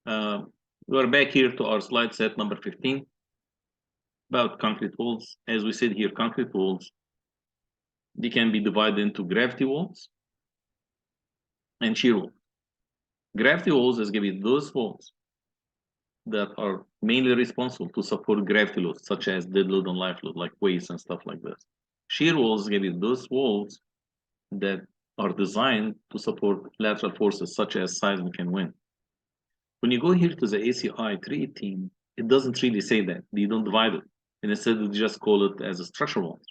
We're back here to our slide set number 15 about concrete walls. As we said here, concrete walls, they can be divided into gravity walls and shear walls. Gravity walls is going to be those walls that are mainly responsible to support gravity loads, such as dead load and life load, like weights and stuff like this. Shear walls is going to be those walls that are designed to support lateral forces, such as seismic and wind. When you go here to the ACI 318, it doesn't really say that. They don't divide it. And instead, they just call it as a structural walls.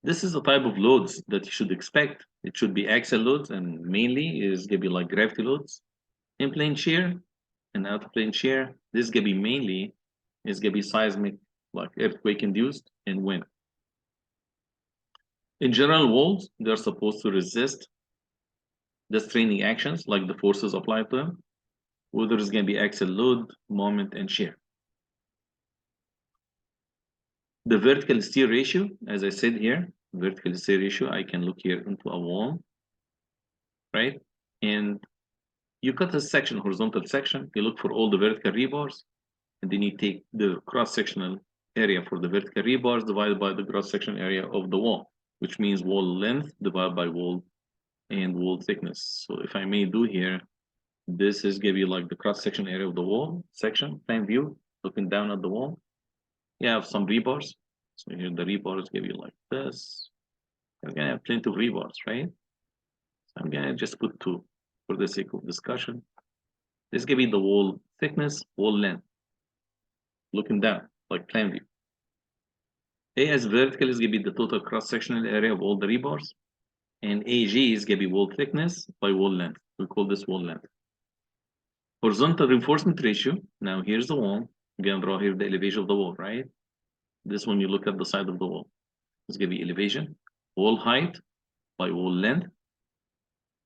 This is the type of loads that you should expect. It should be axial loads, and mainly is going to be like gravity loads, in-plane shear, and out-of-plane shear. This is going to be mainly is going to be seismic, like earthquake-induced, and wind. In general, walls, they're supposed to resist the straining actions, like the forces applied to them, whether it's going to be axial load, moment, and shear. The vertical steer ratio, as I said here, vertical steer ratio, I can look here into a wall, right? And you cut a section, horizontal section, you look for all the vertical rebars, and then you take the cross-sectional area for the vertical rebars divided by the cross-sectional area of the wall, which means wall length divided by wall and wall thickness. So if I may do here, this is going to be like the cross-section area of the wall section, plan view, looking down at the wall. You have some rebars. So here the rebars give you like this. I'm going to have plenty of rebars, right? So I'm going to just put 2 for the sake of discussion. This give you the wall thickness, wall length, looking down, like plan view. A as vertical is going to be the total cross-sectional area of all the rebars. And AG is going to be wall thickness by wall length. We call this wall length. Horizontal reinforcement ratio. Now here's the wall. I'm going to draw here the elevation of the wall, right? This one, you look at the side of the wall. It's going to be elevation, wall height by wall length.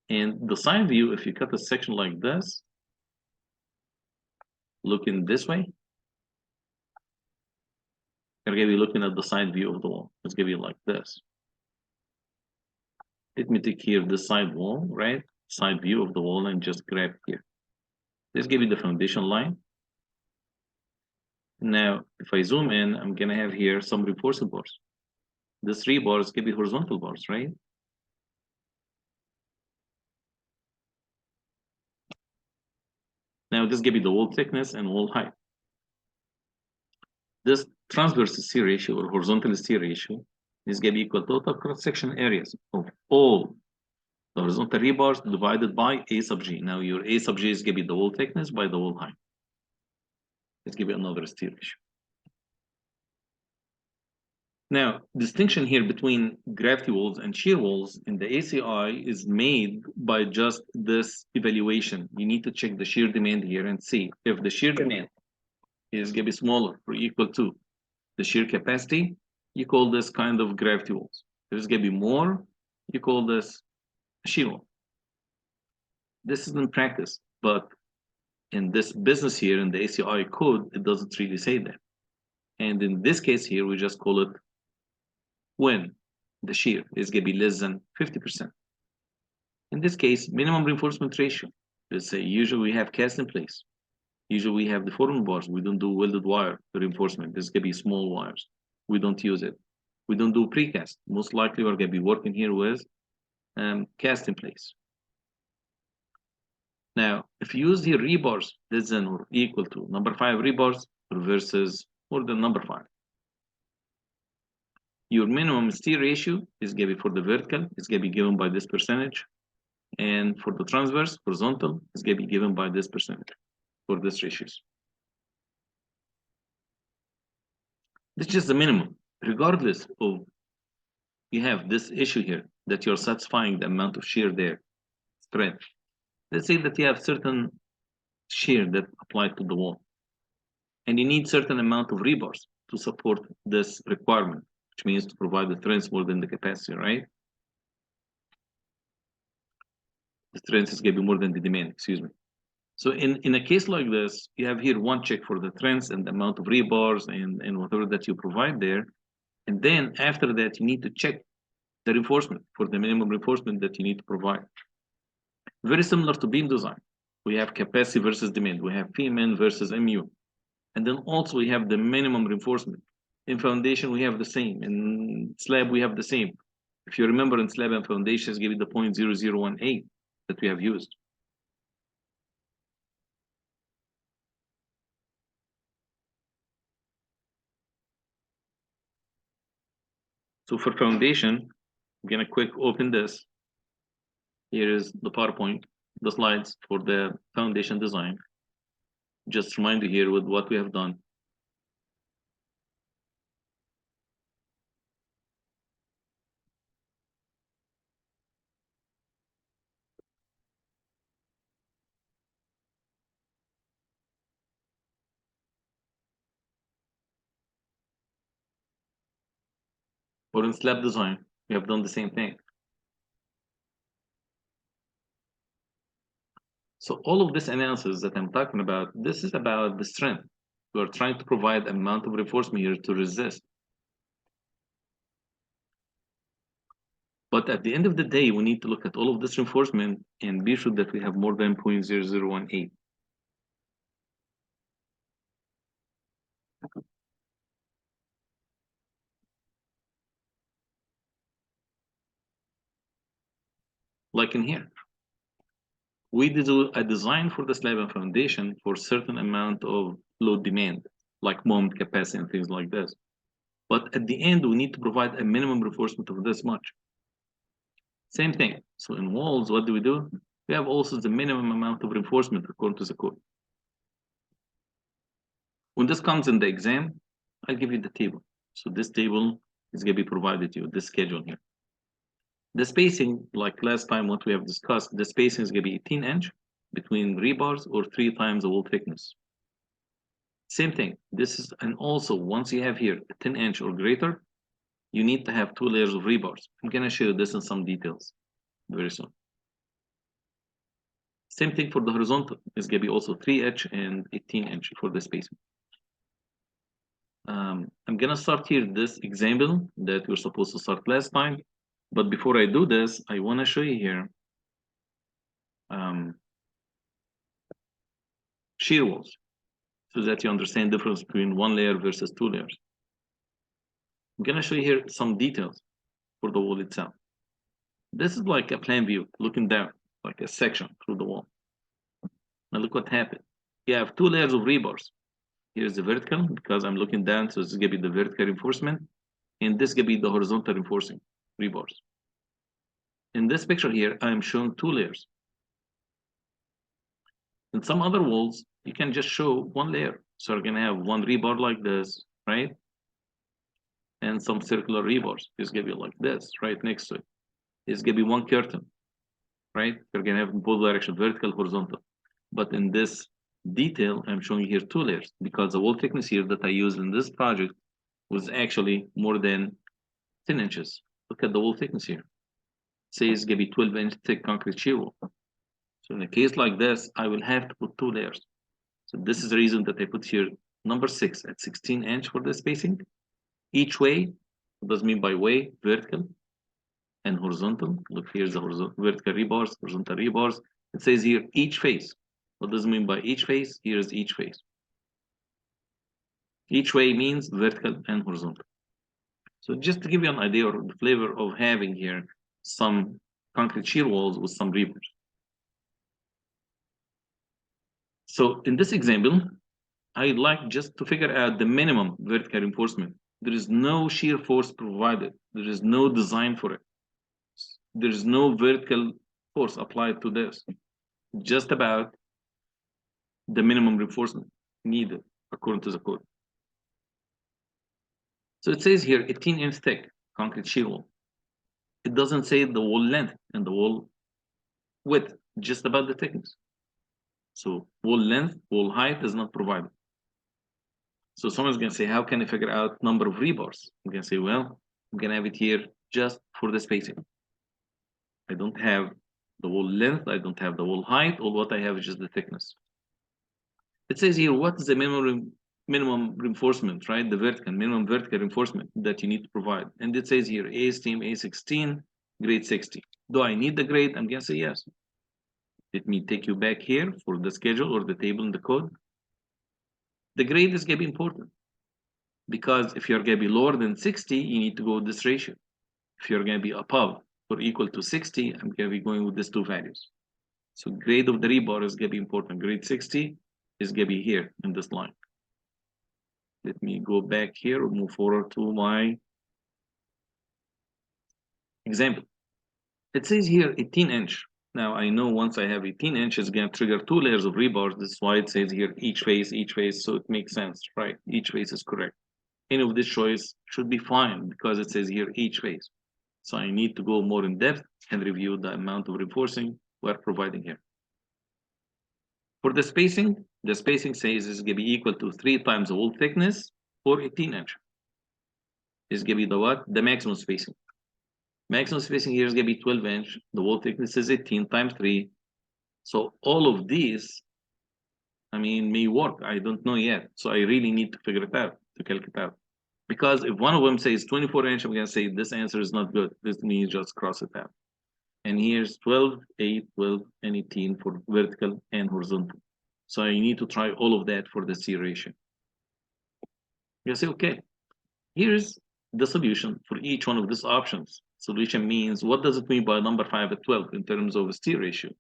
And the side view, if you cut a section like this, looking this way, you're going to be looking at the side view of the wall. It's going to be like this. Let me take here the side wall, right? Side view of the wall, and just grab here. This gives you the foundation line. Now, if I zoom in, I'm going to have here some reinforcement bars. The 3 bars give you horizontal bars, right? Now, this gives you the wall thickness and wall height. This transverse steer ratio or horizontal steer ratio is going to be equal to total cross-section areas of all the horizontal rebars divided by A sub G. Now, your A sub G is going to be the wall thickness by the wall height. Let's give you another steer ratio. Now, distinction here between gravity walls and shear walls in the ACI is made by just this evaluation. You need to check the shear demand here and see if the shear demand is going to be smaller or equal to the shear capacity, you call this kind of gravity walls. If it's going to be more, you call this shear wall. This is in practice, but in this business here in the ACI code, it doesn't really say that. And in this case here, we just call it when the shear is going to be less than 50%. In this case, minimum reinforcement ratio. Let's say usually we have cast in place. Usually we have deforming bars. We don't do welded wire reinforcement. This is going to be small wires. We don't use it. We don't do precast. Most likely we're going to be working here with cast in place. Now, if you use here rebars less than or equal to number 5 rebars versus more than number 5. Your minimum steer ratio is going to be for the vertical, it's going to be given by this percentage. And for the transverse, horizontal, it's going to be given by this percentage for this ratios. This is just the minimum. Regardless of you have this issue here that you're satisfying the amount of shear there, strength. Let's say that you have certain shear that applied to the wall. And you need certain amount of rebars to support this requirement, which means to provide the strength more than the capacity, right? The strength is going to be more than the demand, excuse me. So in a case like this, you have here one check for the strength and the amount of rebars and whatever that you provide there. And then after that, you need to check the reinforcement for the minimum reinforcement that you need to provide. Very similar to beam design. We have capacity versus demand. We have Pmin versus Mu. And then also we have the minimum reinforcement. In foundation, we have the same. In slab, we have the same. If you remember, in slab and foundations, give it the 0.0018 that we have used. So for foundation, I'm gonna quick open this. Here is the PowerPoint, the slides for the foundation design. Just remind you here with what we have done. For in slab design, we have done the same thing. So all of this analysis that I'm talking about, this is about the strength. We're trying to provide amount of reinforcement here to resist. But at the end of the day, we need to look at all of this reinforcement and be sure that we have more than 0.0018. Like in here. We do a design for the slab and foundation for certain amount of load demand, like moment capacity and things like this. But at the end, we need to provide a minimum reinforcement of this much. Same thing. So in walls, what do? We have also the minimum amount of reinforcement according to the code. When this comes in the exam, I'll give you the table. So this table is going to be provided to you, this schedule here. The spacing, like last time what we have discussed, the spacing is going to be 18 inch between rebars or 3 times the wall thickness. Same thing. This is, and also once you have here 10 inch or greater, you need to have 2 layers of rebars. I'm going to show you this in some details very soon. Same thing for the horizontal. It's going to be also 3 inch and 18 inch for the spacing. I'm going to start here this example that we're supposed to start last time. But before I do this, I want to show you here shear walls so that you understand the difference between 1 layer versus 2 layers. I'm going to show you here some details for the wall itself. This is like a plan view looking down, like a section through the wall. Now look what happened. You have 2 layers of rebars. Here's the vertical because I'm looking down, so this is going to be the vertical reinforcement, and this is going to be the horizontal reinforcing rebars. In this picture here, I'm showing 2 layers. In some other walls, you can just show 1 layer. So you're going to have 1 rebar like this, right? And some circular rebars. It's going to be like this, right next to it. It's going to be 1 curtain, right? You're going to have in both directions, vertical, horizontal. But in this detail, I'm showing you here 2 layers because the wall thickness here that I used in this project was actually more than 10 inches. Look at the wall thickness here. Say it's going to be 12-inch thick concrete shear wall. So in a case like this, I will have to put 2 layers. So this is the reason that I put here number 6 at 16 inch for the spacing. Each way, what does it mean by way? Vertical and horizontal. Look, here's the horizontal, vertical rebars, horizontal rebars. It says here each face. What does it mean by each face? Here's each face. Each way means vertical and horizontal. So just to give you an idea of the flavor of having here some concrete shear walls with some rebars. So in this example, I'd like just to figure out the minimum vertical reinforcement. There is no shear force provided. There is no design for it. There is no vertical force applied to this. Just about the minimum reinforcement needed according to the code. So it says here 18-inch thick concrete shear wall. It doesn't say the wall length and the wall width, just about the thickness. So wall length, wall height is not provided. So someone's going to say, how can I figure out number of rebars? I'm going to say, well, I'm going to have it here just for the spacing. I don't have the wall length. I don't have the wall height. All what I have is just the thickness. It says here, what is the minimum reinforcement, right? The vertical, minimum vertical reinforcement that you need to provide. And it says here, ASTM A16, grade 60. Do I need the grade? I'm going to say yes. Let me take you back here for the schedule or the table in the code. The grade is going to be important because if you're going to be lower than 60, you need to go with this ratio. If you're going to be above or equal to 60, I'm going to be going with these two values. So grade of the rebar is going to be important. Grade 60 is going to be here in this line. Let me go back here or move forward to my example. It says here 18-inch. Now I know once I have 18 inches, it's going to trigger 2 layers of rebars. This is why it says here each face, so it makes sense, right? Each face is correct. Any of this choice should be fine because it says here each face. So I need to go more in depth and review the amount of reinforcing we're providing here. For the spacing says it's going to be equal to 3 times the wall thickness for 18-inch. It's going to be the what? The maximum spacing. Maximum spacing here is going to be 12-inch. The wall thickness is 18 times 3. So all of these, I mean, may work. I don't know yet. So I really need to figure it out, to calculate it out. Because if one of them says 24-inch, I'm going to say this answer is not good. This means just cross it out. And here's 12, 8, 12, and 18 for vertical and horizontal. So I need to try all of that for the C ratio. You say, okay, here's the solution for each one of these options. Solution means, what does it mean by number 5 at 12 in terms of a C ratio?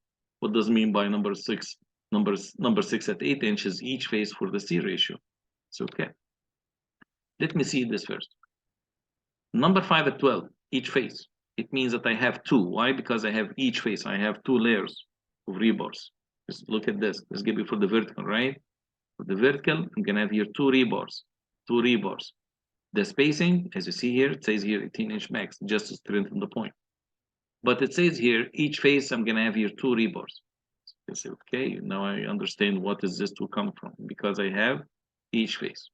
What does it mean by number 6? Number 6 at 8 inches each face for the C ratio. It's okay. Let me see this first. Number 5 at 12, each face. It means that I have 2. Why? Because I have each face. I have 2 layers of rebars. Just look at this. This is going to be for the vertical, right? For the vertical, I'm going to have here 2 rebars. 2 rebars. The spacing, as you see here, it says here 18-inch max, just to strengthen the point. But it says here, each face, I'm going to have here 2 rebars. So you say, okay, now I understand what is this to come from, because I have each face.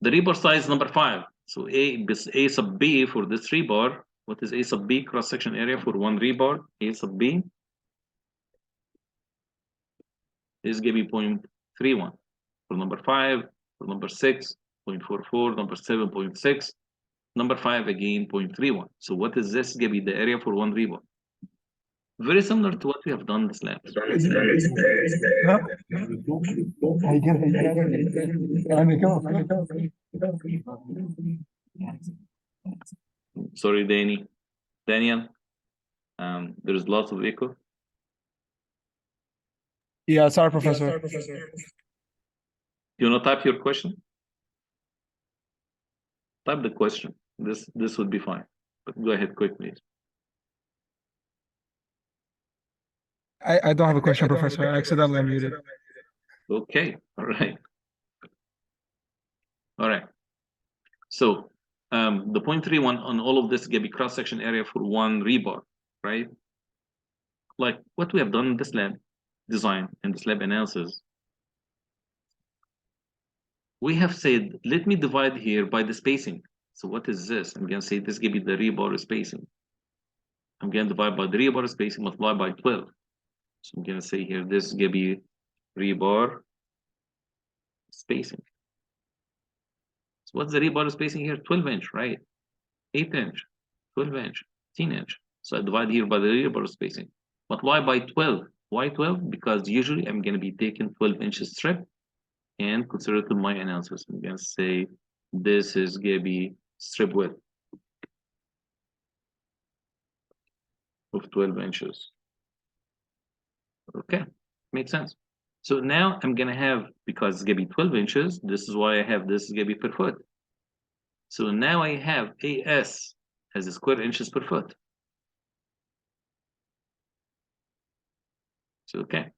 The rebar size number 5. So A sub B for this rebar. What is A sub B? Cross-section area for one rebar. A sub B is going to be 0.31. For number 5, for number 6, 0.44, number 7, 0.6, number 5 again, 0.31. So what is this going to be the area for one rebar? Very similar to what we have done in this lab. Sorry, Daniel, there's lots of echo. Yeah, sorry, Professor. You want to type your question? Type the question. This would be fine. But go ahead, quick, please. I don't have a question, Professor. I accidentally unmuted. Okay, all right. All right. So the 0.31 on all of this is going to be cross-section area for one rebar, right? Like what we have done in this lab design and this lab analysis. We have said, let me divide here by the spacing. So what is this? I'm going to say this is going to be the rebar spacing. I'm going to divide by the rebar spacing multiplied by 12. So I'm going to say here, this is going to be rebar spacing. So what's the rebar spacing here? 12-inch, right? 8-inch, 12-inch, 18-inch. So I divide here by the rebar spacing. Multiply by 12. Why 12? Because usually I'm going to be taking 12-inch strip and consider it in my analysis. I'm going to say this is going to be strip width of 12 inches. Okay, makes sense. So now I'm going to have, because it's going to be 12 inches, this is why I have this is going to be per foot. So now I have AS as a square inches per foot. So, okay.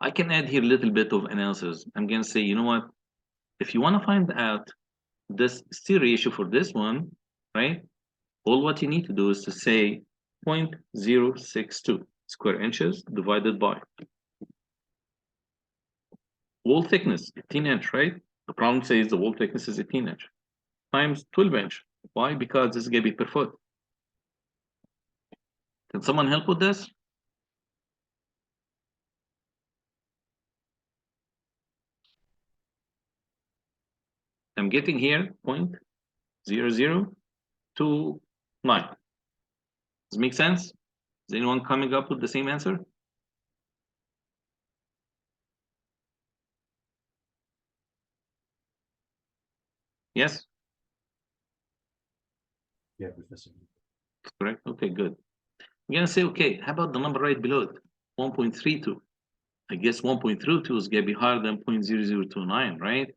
I can add here a little bit of analysis. I'm going to say, you know what? If you want to find out this C ratio for this one, right? All what you need to do is to say 0.062 square inches divided by wall thickness, 18-inch, right? The problem says the wall thickness is 18-inch times 12-inch. Why? Because this is going to be per foot. Can someone help with this? I'm getting here 0.0029. Does it make sense? Is anyone coming up with the same answer? Yes? Yeah, Professor. Correct. Okay, good. I'm gonna say, okay, how about the number right below it? 1.32. I guess 1.32 is gonna be higher than 0.0029, right?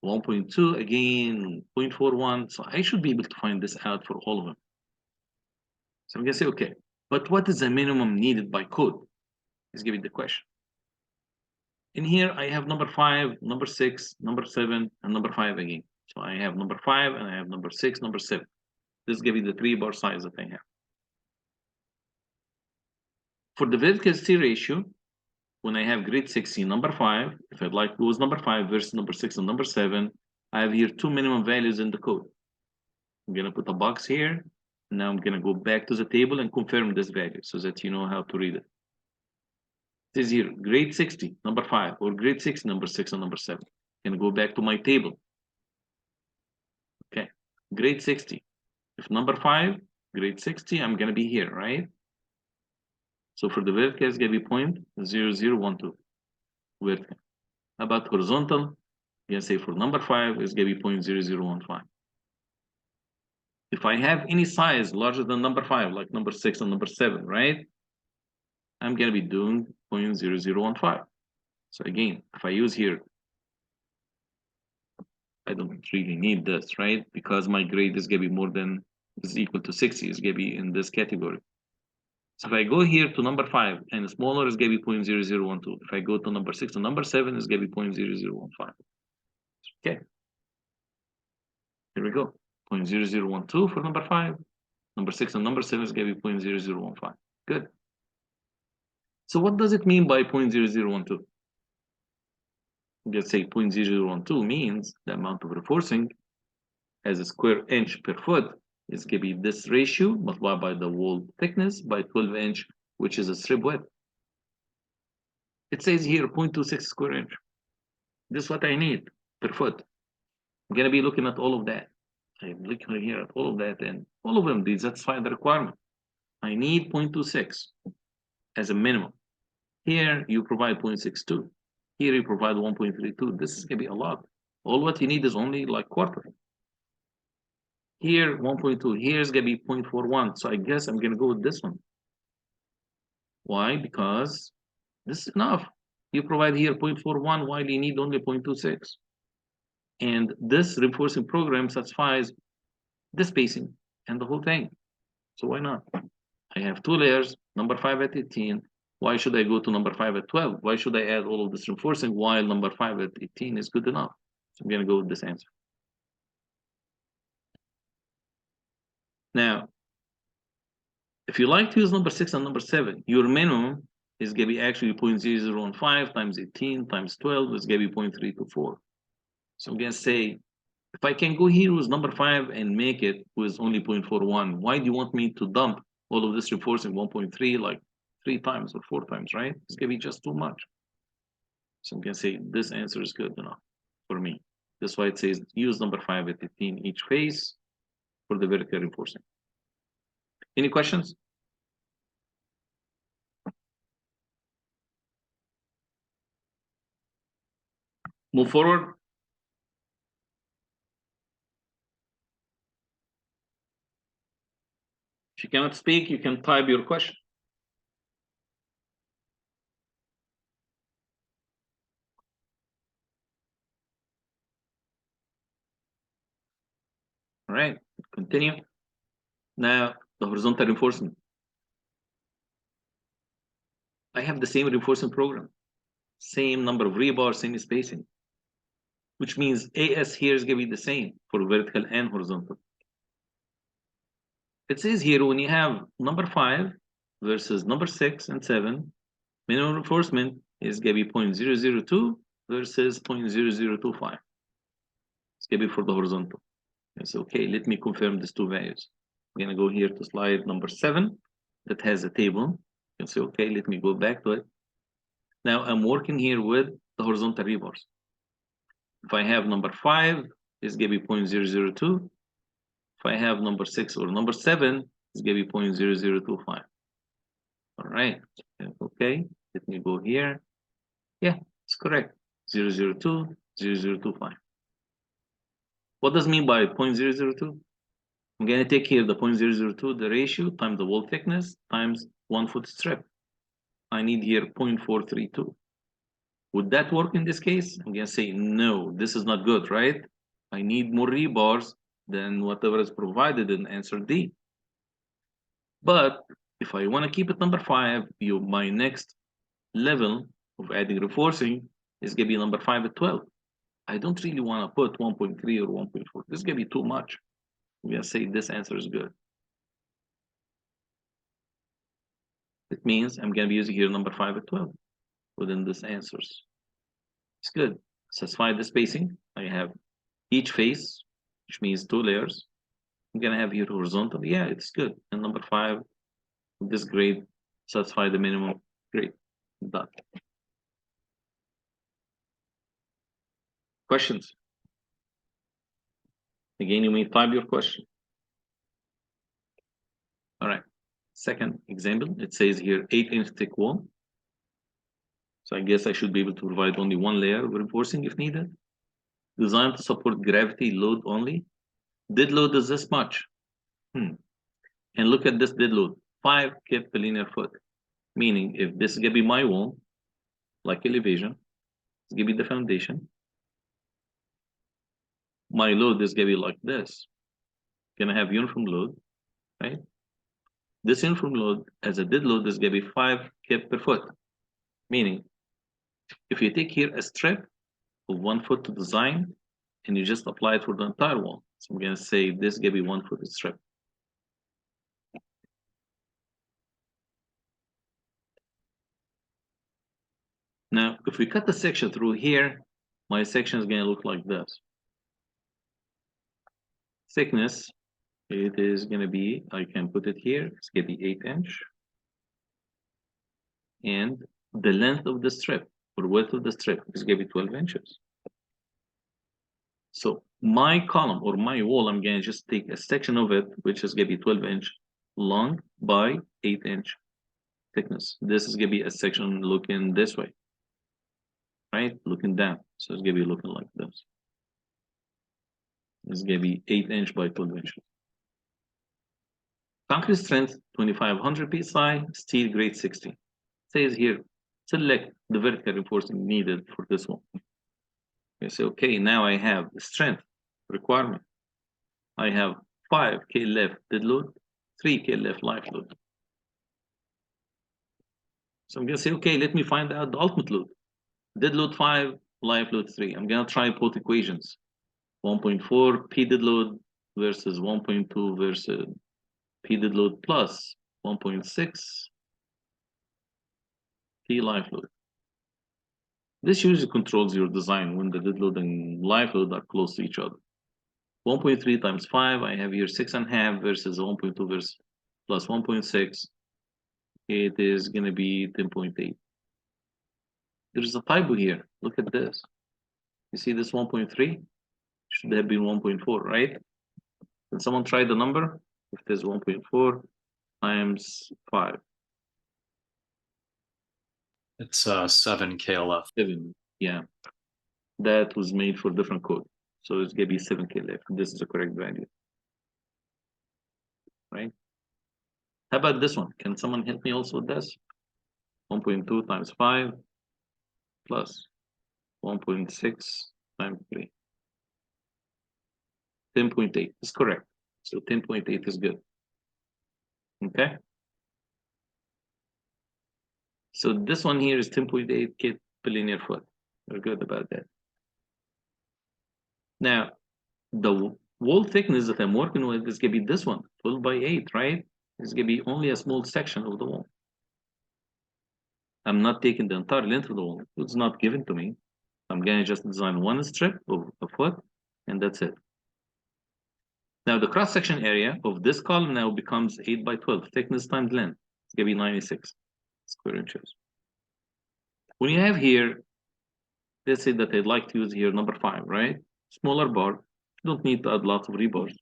1.2 again, 0.41. So I should be able to find this out for all of them. So I'm gonna say, okay, but what is the minimum needed by code? Let's give it the question. In here, I have number 5, number 6, number 7, and number 5 again. So I have number 5 and I have number 6, number 7. This gives you the 3-bar size that I have. For the vertical C ratio, when I have grade 6C number 5, if I'd like to use number 5 versus number 6 and number 7, I have here 2 minimum values in the code. I'm gonna put a box here. Now I'm gonna go back to the table and confirm this value so that you know how to read it. It says here grade 60 number 5 or grade 6 number 6 and number 7. I'm gonna go back to my table. Okay, grade 60. If number 5, grade 60, I'm gonna be here, right? So for the vertical, it's gonna be 0.0012 vertical. How about horizontal? I'm gonna say for number 5, it's gonna be 0.0015. If I have any size larger than number 5, like number 6 and number 7, right? I'm gonna be doing 0.0015. So again, if I use here, I don't really need this, right? Because my grade is gonna be more than is equal to 60, it's gonna be in this category. So if I go here to number 5 and smaller is gonna be 0.0012. If I go to number 6 and number 7 is gonna be 0.0015. Okay. Here we go. 0.0012 for number 5. Number 6 and number 7 is gonna be 0.0015. Good. So what does it mean by 0.0012? Let's say 0.0012 means the amount of reinforcing as a square inch per foot is going to be this ratio multiplied by the wall thickness by 12 inch, which is a strip width. It says here 0.26 square inch. This is what I need per foot. I'm going to be looking at all of that. I'm looking here at all of that, and all of them, they satisfy the requirement. I need 0.26 as a minimum. Here you provide 0.62. Here you provide 1.32. This is gonna be a lot. All what you need is only like quarter. Here 1.2. Here's gonna be 0.41. So I guess I'm gonna go with this one. Why? Because this is enough. You provide here 0.41 while you need only 0.26. And this reinforcing program satisfies the spacing and the whole thing. So why not? I have 2 layers, number 5 at 18. Why should I go to number 5 at 12? Why should I add all of this reinforcing while number 5 at 18 is good enough? So I'm gonna go with this answer. Now, if you like to use number 6 and number 7, your minimum is gonna be actually 0.0015 times 18 times 12 is gonna be 0.324. So I'm gonna say, if I can go here with number 5 and make it with only 0.41, why do you want me to dump all of this reinforcing 1.3 like 3 times or 4 times, right? It's gonna be just too much. So I'm gonna say this answer is good enough for me. That's why it says use number 5 at 18 each face for the vertical reinforcing. Any questions? Move forward. If you cannot speak, you can type your question. All right, continue. Now, the horizontal reinforcement. I have the same reinforcement program, same number of rebars, same spacing, which means AS here is going to be the same for vertical and horizontal. It says here when you have number 5 versus number 6 and 7, minimum reinforcement is going to be 0.002 versus 0.0025. It's going to be for the horizontal. It's okay, let me confirm these 2 values. I'm going to go here to slide number 7 that has a table. You can say, okay, let me go back to it. Now I'm working here with the horizontal rebars. If I have number 5, it's going to be 0.002. If I have number 6 or number 7, It's gonna be 0.0025. All right, okay, let me go here. Yeah, it's correct. 002, 0025. What does it mean by 0.002? I'm gonna take here the 0.002, the ratio times the wall thickness times 1 foot strip. I need here 0.432. Would that work in this case? I'm gonna say no, this is not good, right? I need more rebars than whatever is provided in answer D. But if I want to keep it number 5, my next level of adding reinforcing is gonna be number 5 at 12. I don't really want to put 1.3 or 1.4. This is gonna be too much. I'm gonna say this answer is good. It means I'm gonna be using here number 5 at 12 within this answers. It's good. Satisfy the spacing. I have each face, which means 2 layers. I'm gonna have here horizontal. Yeah, it's good. And number 5, this grade satisfy the minimum grade. Done. Questions? Again, you may type your question. All right. Second example, it says here 8-inch thick wall. So I guess I should be able to provide only one layer of reinforcing if needed. Designed to support gravity load only. Dead load is this much. And look at this dead load, 5 kip per linear foot. Meaning if this is gonna be my wall, like elevation, it's gonna be the foundation. My load is gonna be like this. Gonna have uniform load, right? This uniform load as a dead load is gonna be 5 kip per foot. Meaning, if you take here a strip of 1 foot to design, and you just apply it for the entire wall. So I'm gonna say this is gonna be 1 foot strip. Now, if we cut the section through here, my section is gonna look like this. Thickness, it is gonna be, I can put it here, it's gonna be 8-inch. And the length of the strip, or width of the strip, is gonna be 12 inches. So my column or my wall, I'm gonna just take a section of it, which is gonna be 12-inch long by 8-inch thickness. This is gonna be a section looking this way, right? Looking down. So it's gonna be looking like this. It's gonna be 8-inch by 12 inches. Concrete strength 2500 psi, steel grade 60. It says here, select the vertical reinforcing needed for this one. You say, okay, now I have the strength requirement. I have 5 K left dead load, 3 K left life load. So I'm gonna say, okay, let me find out the ultimate load. Dead load 5, life load 3. I'm gonna try both equations. 1.4 P dead load versus 1.2 versus P dead load plus 1.6 P life load. This usually controls your design when the dead load and life load are close to each other. 1.3 times 5, I have here 6.5 versus 1.2 versus plus 1.6. It is going to be 10.8. There's a typo here. Look at this. You see this 1.3? Should have been 1.4, right? Can someone try the number? If there's 1.4 times 5. It's 7 KLF. 7, yeah. That was made for different code. So it's gonna be 7 KLF. This is the correct value. Right? How about this one? Can someone help me also with this? 1.2 times 5 plus 1.6 times 3. 10.8 is correct. So 10.8 is good. Okay? So this one here is 10.8 kip per linear foot. We're good about that. Now, the wall thickness that I'm working with is going to be this one, 12 by 8, right? It's going to be only a small section of the wall. I'm not taking the entire length of the wall. It's not given to me. I'm going to just design one strip of a foot, and that's it. Now, the cross-section area of this column now becomes 8 by 12, thickness times length. It's going to be 96 square inches. When you have here, let's say that I'd like to use here number 5, right? Smaller bar, you don't need to add lots of rebars.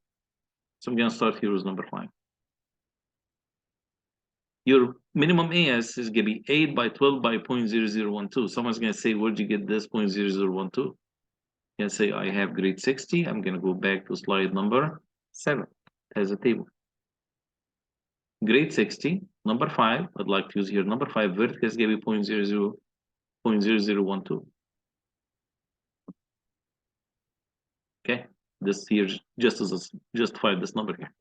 So I'm going to start here with number 5. Your minimum AS is gonna be 8 by 12 by 0.0012. Someone's gonna say, where'd you get this 0.0012? Can say I have grade 60. I'm gonna go back to slide number 7. It has a table. Grade 60, number 5. I'd like to use here number 5. Vertical is gonna be 0.0012. Okay, this here just as justify this number here.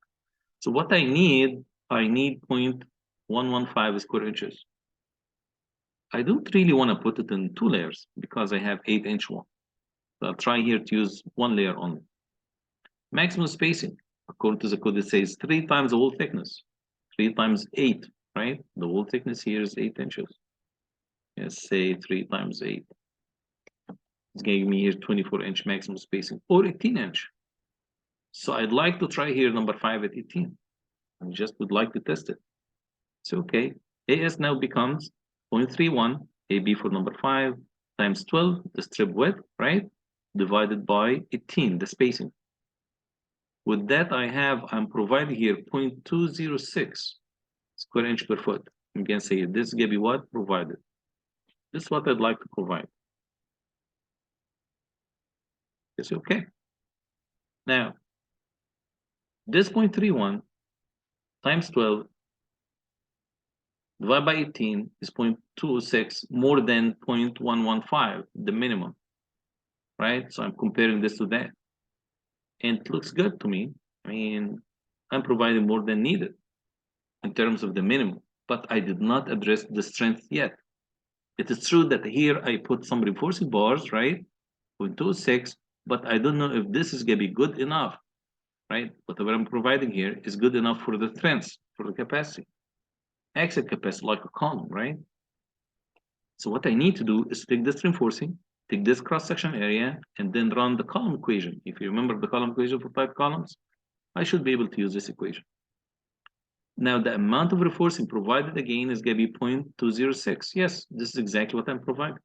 So what I need 0.115 square inches. I don't really want to put it in 2 layers because I have 8-inch one. So I'll try here to use 1 layer only. Maximum spacing, according to the code, it says 3 times the wall thickness. 3 times 8, right? The wall thickness here is 8 inches. Let's say 3 times 8. It's giving me here 24-inch maximum spacing or 18-inch. So I'd like to try here number 5 at 18. I just would like to test it. So okay, AS now becomes 0.31, AB for number 5, times 12, the strip width, right? Divided by 18, the spacing. With that, I'm providing here 0.206 square inch per foot. I'm gonna say this is gonna be what? Provided. This is what I'd like to provide. It's okay. Now, this 0.31 times 12 divided by 18 is 0.206, more than 0.115, the minimum, right? So I'm comparing this to that. And it looks good to me. I mean, I'm providing more than needed in terms of the minimum, but I did not address the strength yet. It is true that here I put some reinforcing bars, right? 0.26, but I don't know if this is gonna be good enough, right? Whatever I'm providing here is good enough for the strength, for the capacity. Axial capacity, like a column, right? So what I need to do is take this reinforcing, take this cross-section area, and then run the column equation. If you remember the column equation for 5 columns, I should be able to use this equation. Now, the amount of reinforcing provided again is going to be 0.206. Yes, this is exactly what I'm providing.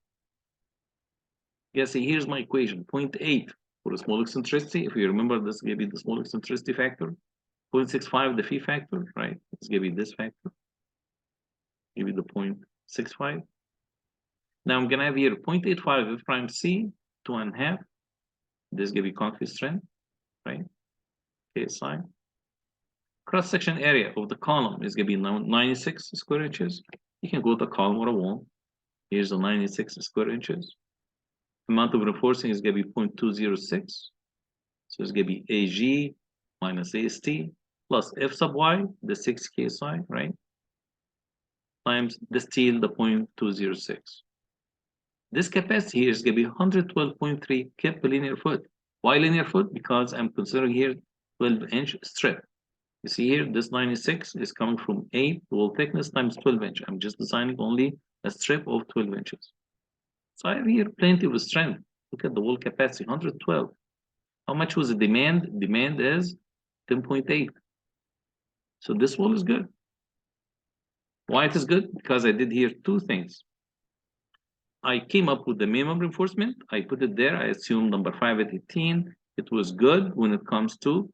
Yes, here's my equation, 0.8 for a small eccentricity. If you remember, this is going to be the small eccentricity factor. 0.65, the phi factor, right? It's going to be this factor. Maybe the 0.65. Now I'm going to have here 0.85 F prime C, 2.5. This is going to be concrete strength, right? KSI. Cross-section area of the column is going to be 96 square inches. You can go to a column or a wall. Here's the 96 square inches. Amount of reinforcing is going to be 0.206. So it's going to be AG minus AST plus F sub Y, the 6 KSI, right? Times the steel, the 0.206. This capacity here is going to be 112.3 kip per linear foot. Why linear foot? Because I'm considering here 12-inch strip. You see here, this 96 is coming from 8 wall thickness times 12-inch. I'm just designing only a strip of 12 inches. So I have here plenty of strength. Look at the wall capacity, 112. How much was the demand? Demand is 10.8. So this wall is good. Why it is good? Because I did here 2 things. I came up with the minimum reinforcement. I put it there. I assumed number 5 at 18. It was good when it comes to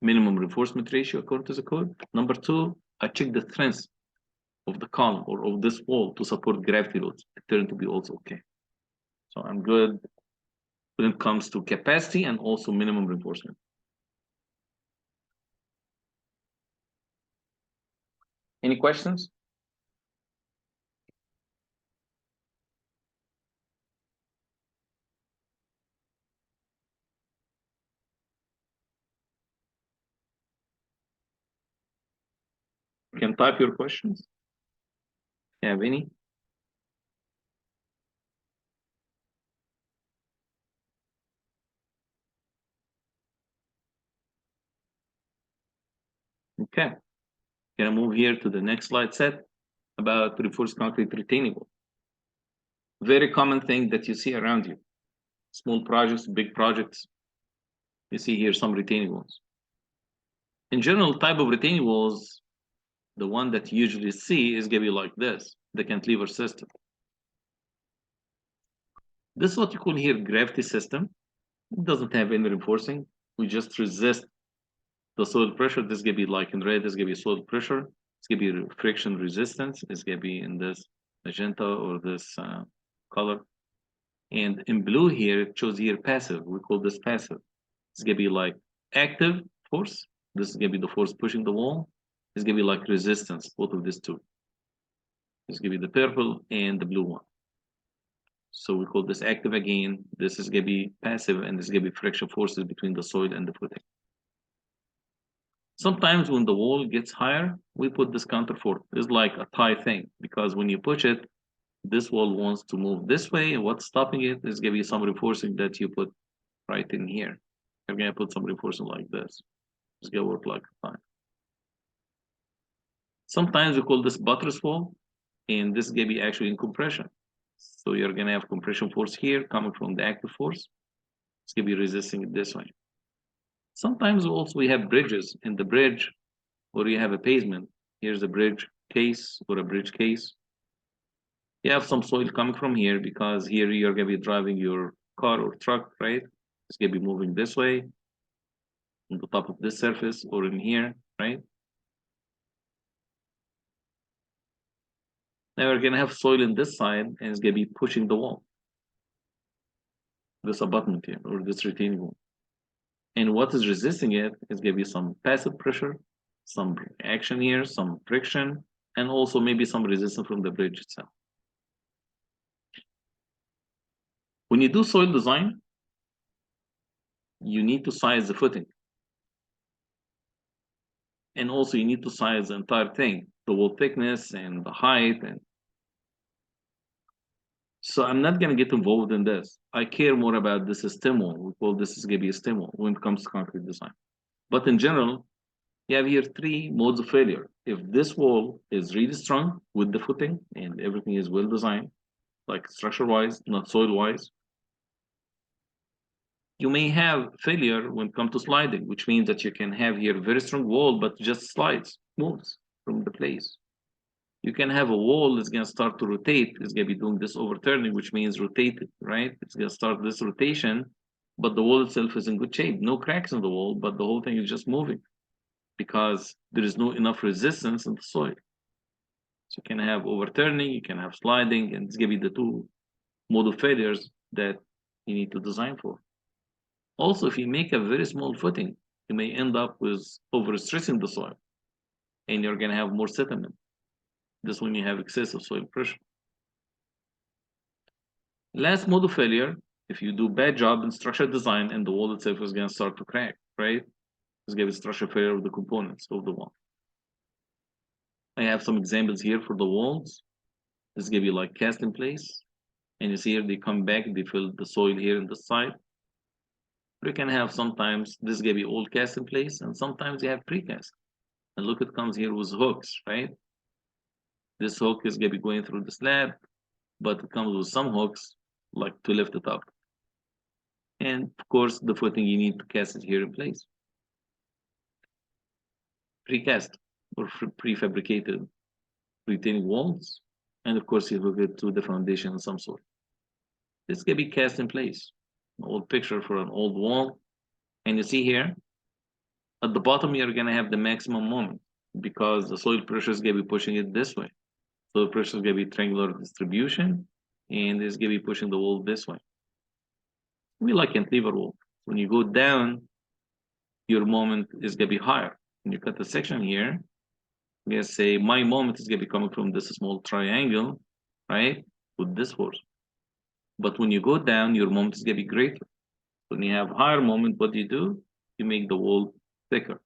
minimum reinforcement ratio according to the code. Number 2, I checked the strength of the column or of this wall to support gravity loads. It turned to be also okay. So I'm good when it comes to capacity and also minimum reinforcement. Any questions? You can type your questions. You have any? Okay. Gonna move here to the next slide set about reinforced concrete retaining wall. Very common thing that you see around you. Small projects, big projects. You see here some retaining walls. In general, type of retaining walls, the one that you usually see is gonna be like this, the cantilever system. This is what you call here gravity system. It doesn't have any reinforcing. We just resist the soil pressure. This is gonna be like in red, this is gonna be soil pressure. It's gonna be friction resistance. It's gonna be in this magenta or this color. And in blue here, it shows here passive. We call this passive. It's gonna be like active force. This is gonna be the force pushing the wall. It's gonna be like resistance, both of these two. It's gonna be the purple and the blue one. So we call this active again. This is gonna be passive, and this is gonna be friction forces between the soil and the footing. Sometimes when the wall gets higher, we put this counter force. It's like a tie thing, because when you push it, this wall wants to move this way, and what's stopping it is gonna be some reinforcing that you put right in here. I'm gonna put some reinforcing like this. It's gonna work like a tie. Sometimes we call this buttress wall, and this is gonna be actually in compression. So you're gonna have compression force here coming from the active force. It's gonna be resisting it this way. Sometimes also we have bridges in the bridge, or you have a pavement. Here's a bridge case or a bridge case. You have some soil coming from here because here you're gonna be driving your car or truck, right? It's gonna be moving this way on the top of this surface or in here, right? Now we're gonna have soil in this side, and it's gonna be pushing the wall. This abutment here, or this retaining wall. And what is resisting it is gonna be some passive pressure, some action here, some friction, and also maybe some resistance from the bridge itself. When you do soil design, you need to size the footing. And also you need to size the entire thing, the wall thickness and the height. And so I'm not gonna get involved in this. I care more about this stem wall. We call this is gonna be a stem wall when it comes to concrete design. But in general, you have here 3 modes of failure. If this wall is really strong with the footing and everything is well designed, like structure-wise, not soil-wise, you may have failure when it comes to sliding, which means that you can have here a very strong wall, but just slides, moves from the place. You can have a wall that's going to start to rotate. It's going to be doing this overturning, which means rotated, right? It's going to start this rotation, but the wall itself is in good shape. No cracks in the wall, but the whole thing is just moving because there is no enough resistance in the soil. So you can have overturning, you can have sliding, and it's going to be the 2 mode of failures that you need to design for. Also, if you make a very small footing, you may end up with overstressing the soil, and you're going to have more sediment. This when you have excessive soil pressure. Last mode of failure, if you do bad job in structural design and the wall itself is going to start to crack, right? It's going to be structural failure of the components of the wall. I have some examples here for the walls. This is going to be like cast in place. And you see here, they come back, they fill the soil here in the side. You can have sometimes this is going to be all cast in place, and sometimes you have precast. And look, it comes here with hooks, right? This hook is going to be going through the slab, but it comes with some hooks like to lift it up. And of course, the footing you need to cast it here in place. Precast or prefabricated retaining walls. And of course, you hook it to the foundation of some sort. This can be cast in place. An old picture for an old wall. And you see here, at the bottom, you're going to have the maximum moment because the soil pressure is going to be pushing it this way. Soil pressure is going to be triangular distribution, and it's going to be pushing the wall this way. We like cantilever wall. When you go down, your moment is going to be higher. When you cut the section here, we're going to say my moment is going to be coming from this small triangle, right, with this force. But when you go down, your moment is going to be greater. When you have higher moment, what do? You make the wall thicker.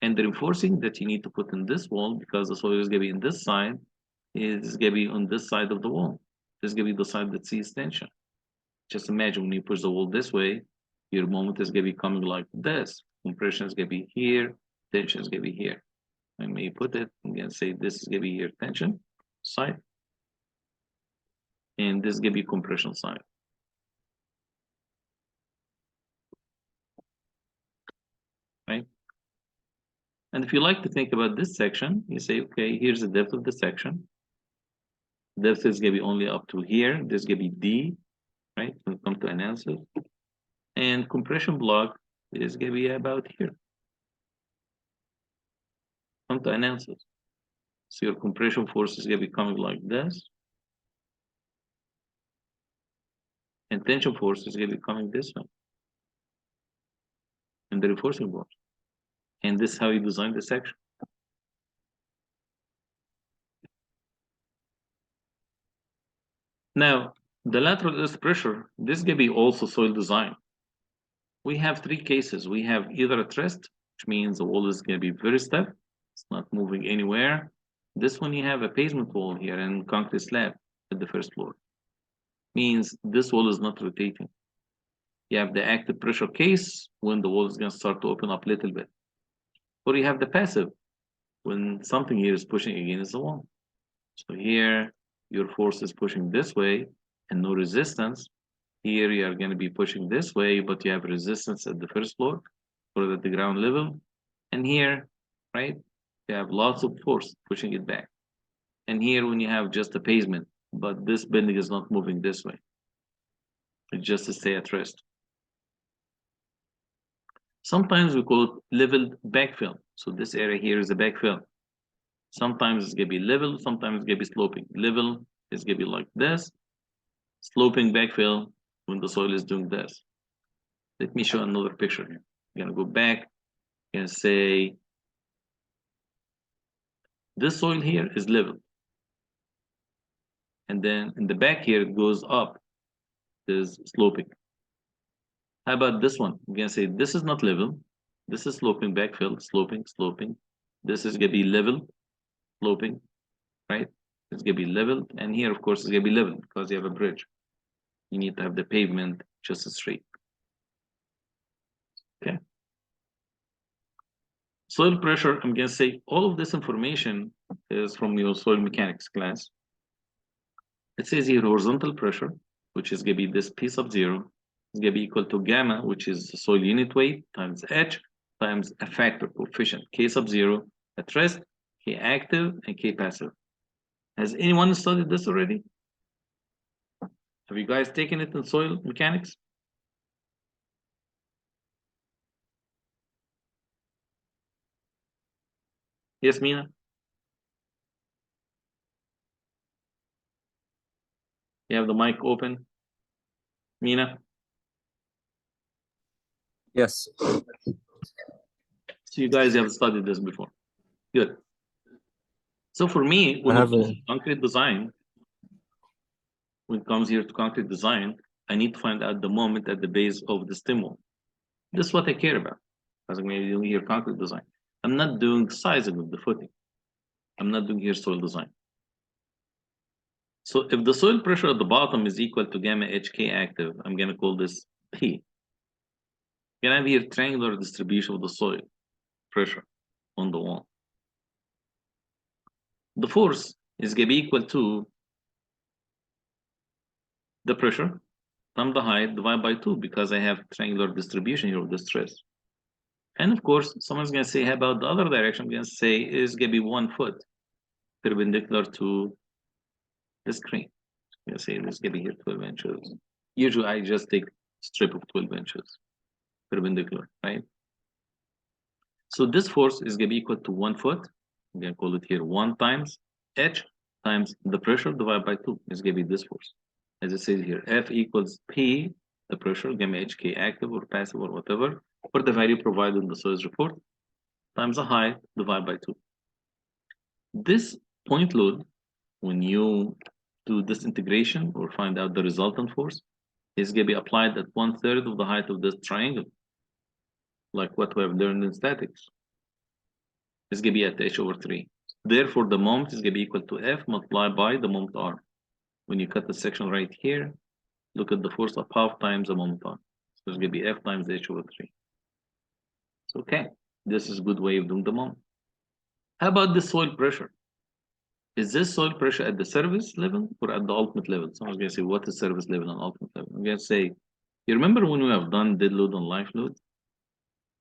And the reinforcing that you need to put in this wall, because the soil is going to be in this side, is going to be on this side of the wall. This is going to be the side that sees tension. Just imagine when you push the wall this way, your moment is going to be coming like this. Compression is going to be here, tension is going to be here. I may put it, I'm going to say this is going to be your tension side, and this is going to be compression side. Right? And if you like to think about this section, you say, okay, here's the depth of the section. Depth is going to be only up to here. This is going to be D, right? When it comes to analysis. And compression block is going to be about here. Come to analysis. So your compression force is gonna be coming like this. And tension force is gonna be coming this way. And the reinforcing force. And this is how you design the section. Now, the lateral earth pressure, this is gonna be also soil design. We have three cases. We have either a trust, which means the wall is gonna be very stiff, it's not moving anywhere. This one you have a basement wall here and concrete slab at the first floor. Means this wall is not rotating. You have the active pressure case when the wall is gonna start to open up a little bit. Or you have the passive, when something here is pushing against the wall. So here, your force is pushing this way and no resistance. Here you are going to be pushing this way, but you have resistance at the first floor or at the ground level. And here, right, you have lots of force pushing it back. And here when you have just a pavement, but this building is not moving this way. It's just to stay at rest. Sometimes we call it leveled backfill. So this area here is a backfill. Sometimes it's gonna be level, sometimes it's gonna be sloping. Level is gonna be like this. Sloping backfill when the soil is doing this. Let me show another picture here. I'm gonna go back and say this soil here is level. And then in the back here, it goes up, is sloping. How about this one? I'm gonna say this is not level. This is sloping backfill, sloping, sloping. This is gonna be level, sloping, right? It's gonna be level. And here, of course, it's gonna be level because you have a bridge. You need to have the pavement just straight. Okay. Soil pressure, I'm gonna say all of this information is from your soil mechanics class. It says here horizontal pressure, which is gonna be this P sub 0, is gonna be equal to gamma, which is the soil unit weight, times H, times a factor coefficient, K sub 0, at rest, K active, and K passive. Has anyone studied this already? Have you guys taken it in soil mechanics? Yes, Mina? You have the mic open. Mina? Yes. So you guys have studied this before. Good. So for me, when it comes to concrete design, when it comes here to concrete design, I need to find out the moment at the base of the stem wall. This is what I care about. Because I'm going to do here concrete design. I'm not doing sizing of the footing. I'm not doing here soil design. So if the soil pressure at the bottom is equal to gamma HK active, I'm going to call this P. I'm going to have here triangular distribution of the soil pressure on the wall. The force is going to be equal to the pressure times the height divided by 2 because I have triangular distribution here of the stress. And of course, someone's going to say, how about the other direction? I'm going to say is going to be 1 foot perpendicular to the screen. I'm going to say this is going to be here 12 inches. Usually I just take strip of 12 inches perpendicular, right? So this force is going to be equal to 1 foot. I'm going to call it here 1 times H times the pressure divided by 2. It's going to be this force. As it says here, F equals P, the pressure, gamma HK active or passive or whatever, for the value provided in the soils report, times the height divided by 2. This point load, when you do this integration or find out the resultant force, is going to be applied at 1/3 of the height of this triangle, like what we have learned in statics. It's going to be at H over 3. Therefore, the moment is going to be equal to F multiplied by the moment R. When you cut the section right here, look at the force of half times the moment R. So it's going to be F times H over 3. So, okay, this is a good way of doing the moment. How about the soil pressure? Is this soil pressure at the service level or at the ultimate level? Someone's going to say, what is service level and ultimate level? I'm going to say, you remember when we have done dead load and life load?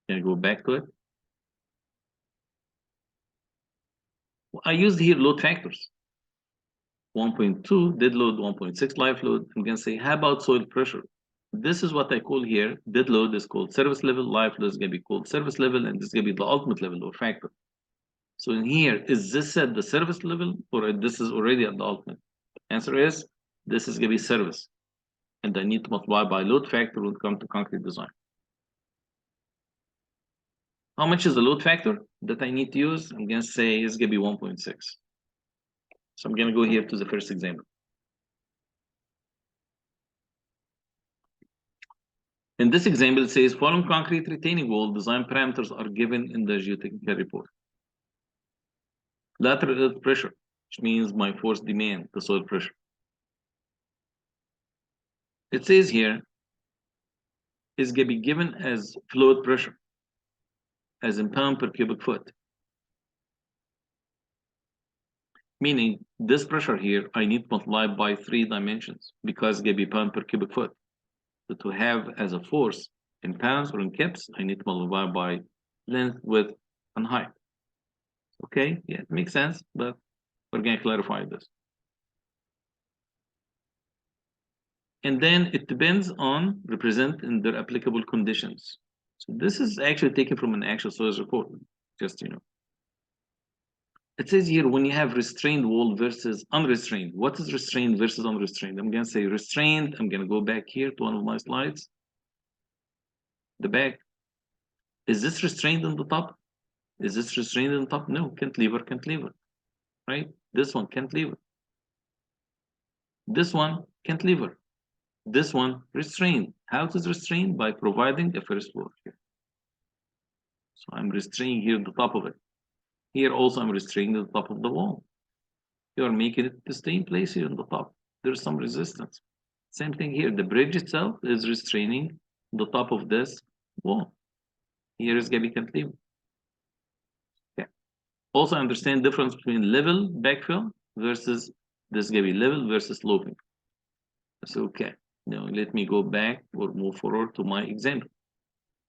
Can I go back to it? I used here load factors. 1.2 dead load, 1.6 life load. I'm going to say, how about soil pressure? This is what I call here, dead load is called service level, life load is going to be called service level, and this is going to be the ultimate level or factor. So in here, is this at the service level or this is already at the ultimate? Answer is, this is gonna be service. And I need to multiply by load factor when it comes to concrete design. How much is the load factor that I need to use? I'm gonna say it's gonna be 1.6. So I'm gonna go here to the first example. In this example, it says following concrete retaining wall design parameters are given in the geotechnical report. Lateral earth pressure, which means my force demand, the soil pressure. It says here is going to be given as fluid pressure, as in pound per cubic foot. Meaning this pressure here, I need to multiply by 3 dimensions because it's going to be pound per cubic foot. So to have as a force in pounds or in kips, I need to multiply by length, width, and height. Okay, yeah, it makes sense, but we're going to clarify this. And then it depends on represent in their applicable conditions. So this is actually taken from an actual soils report, just, you know. It says here, when you have restrained wall versus unrestrained, what is restrained versus unrestrained? I'm going to say restrained. I'm going to go back here to one of my slides. The back. Is this restrained on the top? Is this restrained on the top? No, cantilever, cantilever, right? This one, cantilever. This one, cantilever. This one, restrained. How it is restrained? By providing a first floor here. So I'm restraining here the top of it. Here also I'm restraining the top of the wall. You are making it to stay in place here on the top. There's some resistance. Same thing here. The bridge itself is restraining the top of this wall. Here is going to be cantilever. Okay. Also understand difference between level backfill versus this is going to be level versus sloping. So okay. Now let me go back or move forward to my example.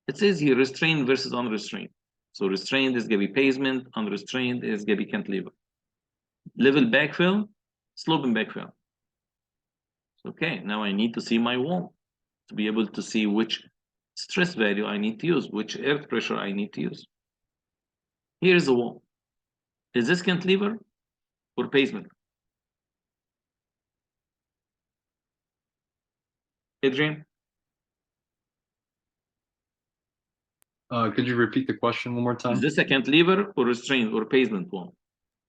It says here restrained versus unrestrained. So restrained is going to be pavement, unrestrained is going to be cantilever. Level backfill, sloping backfill. Okay, now I need to see my wall to be able to see which stress value I need to use, which earth pressure I need to use. Here's the wall. Is this cantilever or pavement? Adrian? Could you repeat the question one more time? Is this a cantilever or restrained or pavement wall?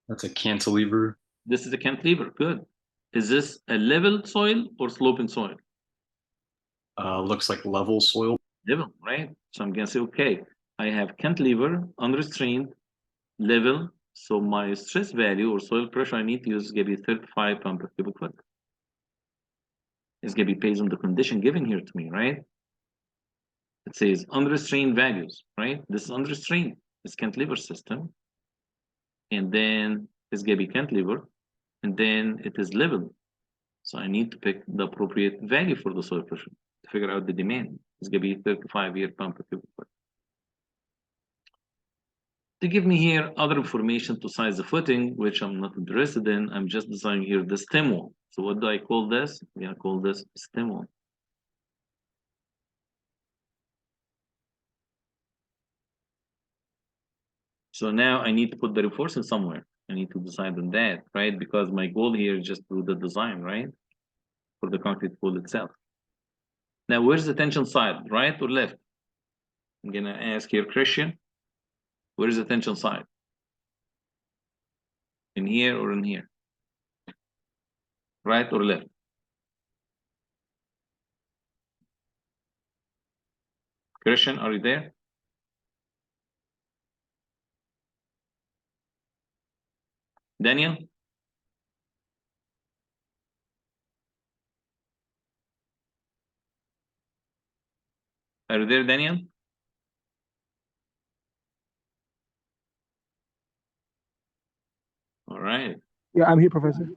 That's a cantilever. This is a cantilever, good. Is this a level soil or sloping soil? Looks like level soil. Level, right? So I'm gonna say, okay, I have cantilever, unrestrained, level. So my stress value or soil pressure I need to use is gonna be 35 pounds per cubic foot. It's gonna be based on the condition given here to me, right? It says unrestrained values, right? This is unrestrained. It's cantilever system. And then it's gonna be cantilever. And then it is level. So I need to pick the appropriate value for the soil pressure to figure out the demand. It's gonna be 35 pounds per cubic foot. To give me here other information to size the footing, which I'm not interested in, I'm just designing here the stem wall. So what do I call this? I'm gonna call this stem wall. So now I need to put the reinforcement somewhere. I need to decide on that, right? Because my goal here is just to do the design, right? For the concrete wall itself. Now, where's the tension side, right or left? I'm gonna ask here, Christian, where is the tension side? In here or in here? Right or left? Christian, are you there? Daniel? Are you there, Daniel? All right. Yeah, I'm here, Professor.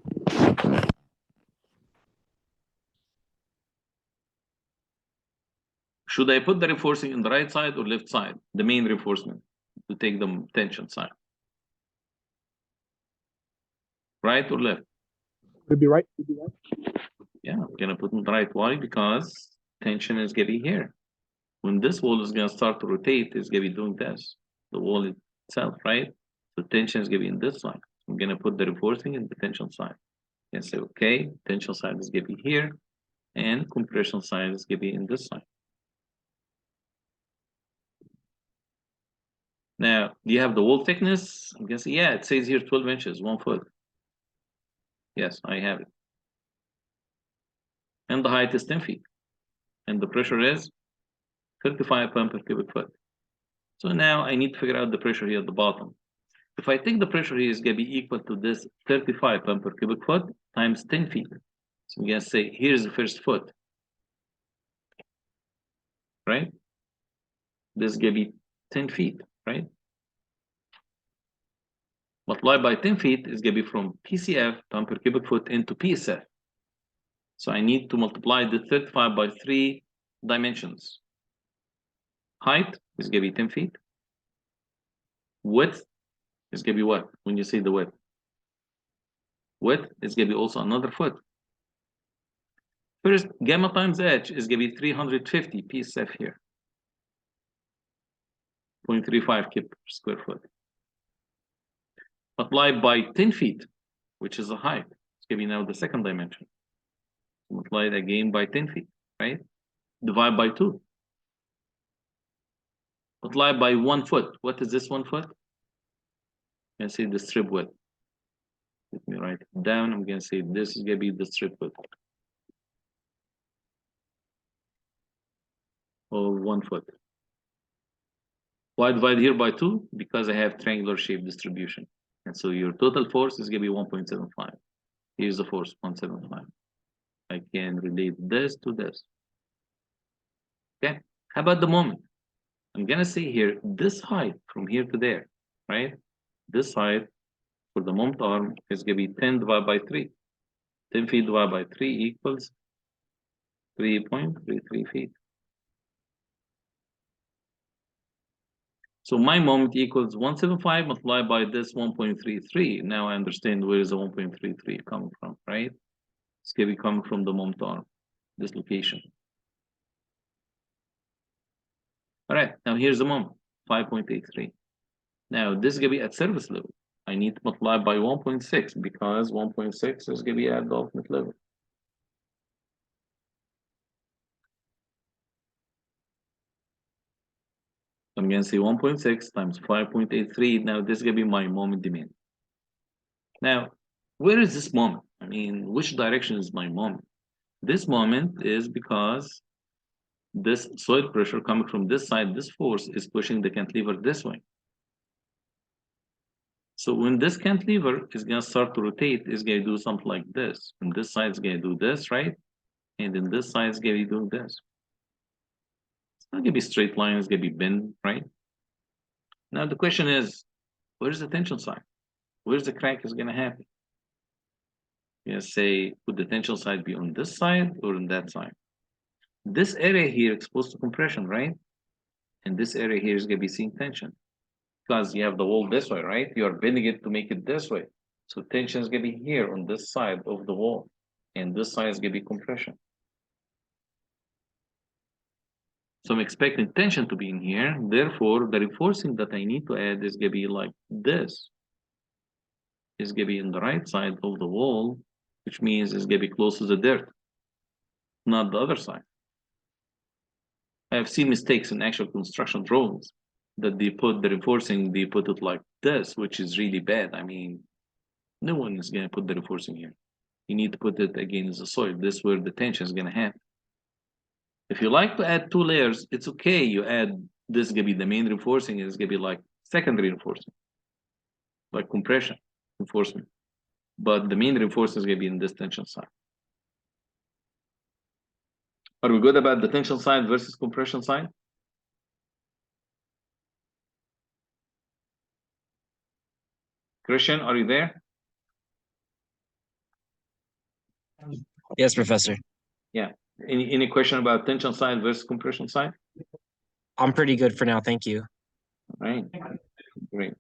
Should I put the reinforcing in the right side or left side? The main reinforcement to take the tension side. Right or left? Would it be right? Yeah, I'm gonna put in the right. Why? Because tension is gonna be here. When this wall is gonna start to rotate, it's gonna be doing this. The wall itself, right? So tension is going to be in this side. I'm going to put the reinforcing in the tension side. And say, okay, tension side is going to be here, and compression side is going to be in this side. Now, do you have the wall thickness? I'm going to say, yeah, it says here 12 inches, 1 foot. Yes, I have it. And the height is 10 feet. And the pressure is 35 pounds per cubic foot. So now I need to figure out the pressure here at the bottom. If I think the pressure here is going to be equal to this 35 pounds per cubic foot times 10 feet. So I'm going to say, here's the first foot. Right? This is going to be 10 feet, right? Multiplied by 10 feet is going to be from PCF, pound per cubic foot, into PSF. So I need to multiply the 35 by 3 dimensions. Height is going to be 10 feet. Width is going to be what? When you say the width. Width is going to be also another foot. First, gamma times h is going to be 350 PSF here. 0.35 kip per square foot. Multiplied by 10 feet, which is the height. It's going to be now the second dimension. Multiplied again by 10 feet, right? Divide by 2. Multiply by 1 foot. What is this 1 foot? I'm going to say the strip width. Let me write it down. I'm going to say this is going to be the strip width. Or 1 foot. Why divide here by 2? Because I have triangular shape distribution. And so your total force is going to be 1.75. Here's the force, 1.75. I can relate this to this. Okay. How about the moment? I'm going to say here, this height from here to there, right? This height for the moment arm is going to be 10 divided by 3. 10 feet divided by 3 equals 3.33 feet. So my moment equals 175 multiplied by this 1.33. Now I understand where is the 1.33 coming from, right? It's going to be coming from the moment arm, this location. All right, now here's the moment, 5.83. Now this is going to be at surface level. I need to multiply by 1.6 because 1.6 is going to be at the ultimate level. I'm going to say 1.6 times 5.83. Now this is going to be my moment demand. Now, where is this moment? I mean, which direction is my moment? This moment is because this soil pressure coming from this side, this force is pushing the cantilever this way. So when this cantilever is going to start to rotate, it's going to do something like this. And this side is going to do this, right? And then this side is going to do this. It's not going to be straight line, it's going to be bend, right? Now the question is, where's the tension side? Where's the crack is going to happen? You say, would the tension side be on this side or on that side? This area here exposed to compression, right? And this area here is going to be seeing tension because you have the wall this way, right? You are bending it to make it this way. So tension is going to be here on this side of the wall. And this side is going to be compression. So I'm expecting tension to be in here. Therefore, the reinforcing that I need to add is going to be like this. It's going to be in the right side of the wall, which means it's going to be close to the dirt, not the other side. I've seen mistakes in actual construction drawings that they put the reinforcing, they put it like this, which is really bad. I mean, no one is going to put the reinforcing here. You need to put it against the soil. This is where the tension is going to happen. If you like to add 2 layers, it's okay. You add this is going to be the main reinforcing, it's going to be like secondary reinforcing, like compression reinforcement. But the main reinforcement is going to be in this tension side. Are we good about the tension side versus compression side? Christian, are you there? Yes, Professor. Yeah. Any question about tension side versus compression side? I'm pretty good for now. Thank you. All right. Great.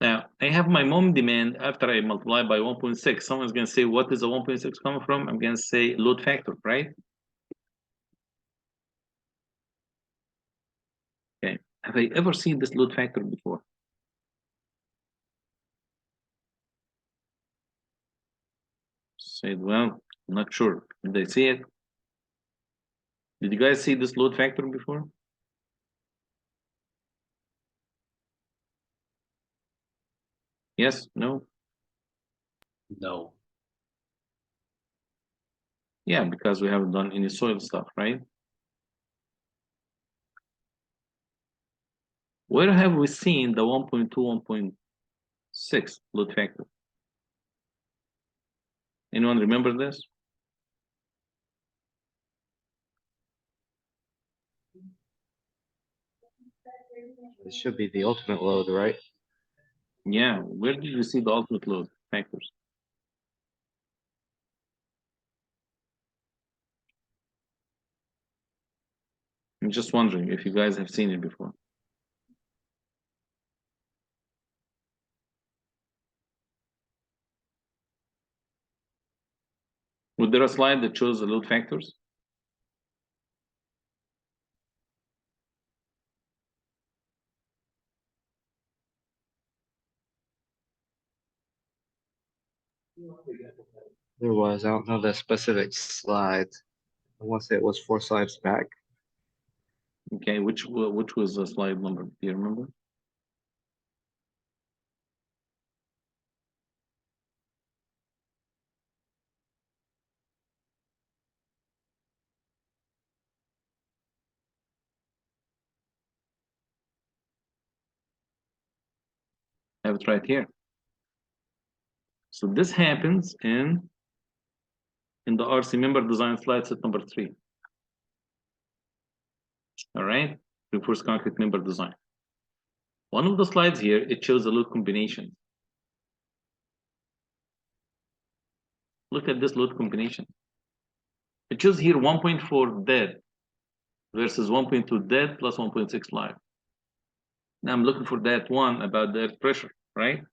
Now, I have my moment demand after I multiply by 1.6. Someone's going to say, what is the 1.6 coming from? I'm going to say load factor, right? Okay. Have I ever seen this load factor before? Said, well, I'm not sure. Did I see it? Did you guys see this load factor before? Yes? No? No. Yeah, because we haven't done any soil stuff, right? Where have we seen the 1.2, 1.6 load factor? Anyone remember this? It should be the ultimate load, right? Yeah, where did you see the ultimate load factors? I'm just wondering if you guys have seen it before. Was there a slide that shows the load factors? There was. I don't know the specific slide. I want to say it was 4 slides back. Okay, which was the slide number? Do you remember? I have it right here. So this happens in the RC member design slide set number 3. All right, reinforced concrete member design. One of the slides here, it shows the load combination. Look at this load combination. It shows here 1.4 dead versus 1.2 dead plus 1.6 live. Now I'm looking for that one about the earth pressure, right?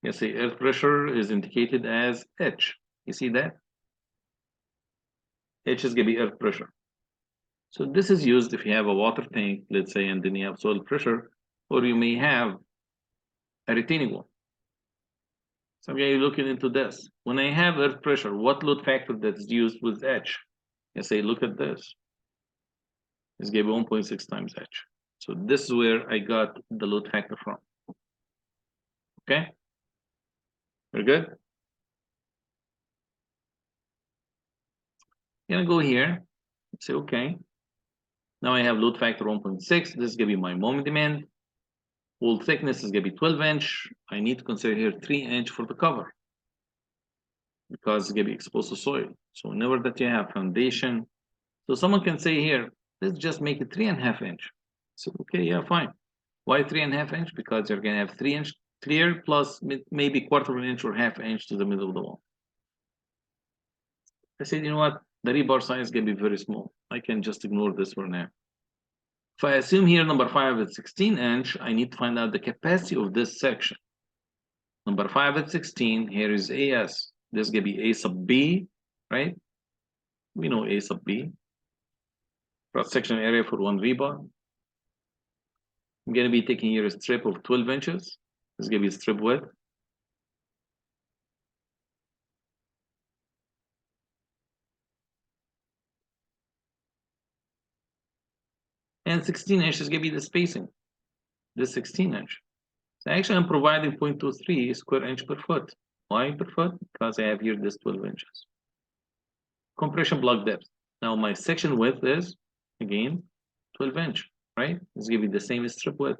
You see earth pressure is indicated as H. You see that? H is going to be earth pressure. So this is used if you have a water tank, let's say, and then you have soil pressure, or you may have a retaining wall. So you're looking into this. When I have earth pressure, what load factor that's used with H? You say, look at this. It's going to be 1.6 times H. So this is where I got the load factor from. Okay? Very good. I'm gonna go here, say okay. Now I have load factor 1.6. This is gonna be my moment demand. Wall thickness is gonna be 12 inch. I need to consider here 3 inch for the cover because it's gonna be exposed to soil. So whenever that you have foundation, so someone can say here, let's just make it 3.5 inch. So okay, yeah, fine. Why 3.5 inch? Because you're gonna have 3 inch clear plus maybe quarter of an inch or half inch to the middle of the wall. I said, you know what? The rebar size is gonna be very small. I can just ignore this for now. If I assume here number 5 is 16 inch, I need to find out the capacity of this section. Number 5 is 16, here is AS. This is gonna be A sub B, right? We know A sub B. Cross-section area for one rebar. I'm gonna be taking here a strip of 12 inches. This is gonna be strip width. And 16 inch is gonna be the spacing. This 16 inch. So actually I'm providing 0.23 square inch per foot. Why per foot? Because I have here this 12 inches. Compression block depth. Now my section width is, again, 12 inch, right? It's gonna be the same strip width.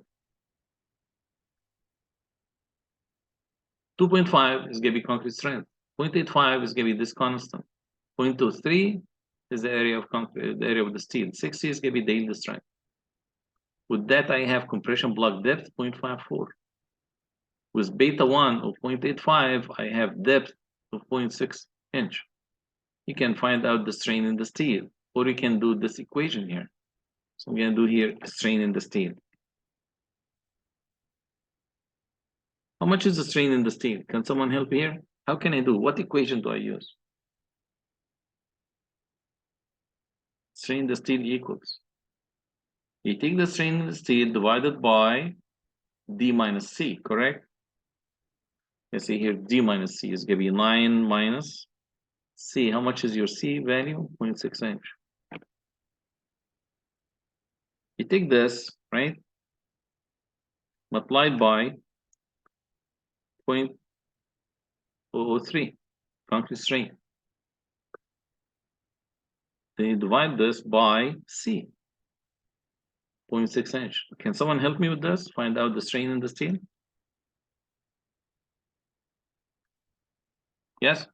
2.5 is gonna be concrete strength. 0.85 is gonna be this constant. 0.23 is the area of concrete, the area of the steel. 60 is gonna be the yield strength. With that, I have compression block depth 0.54. With beta 1 of 0.85, I have depth of 0.6 inch. You can find out the strain in the steel, or you can do this equation here. So I'm gonna do here strain in the steel. How much is the strain in the steel? Can someone help here? How can I do? What equation do I use? Strain in the steel equals. You take the strain in the steel divided by D minus C, correct? Let's see here, D minus C is going to be 9 minus C. How much is your C value? 0.6 inch. You take this, right? Multiplied by 0.003 concrete strain. Then you divide this by C, 0.6 inch. Can someone help me with this? Find out the strain in the steel? Yes?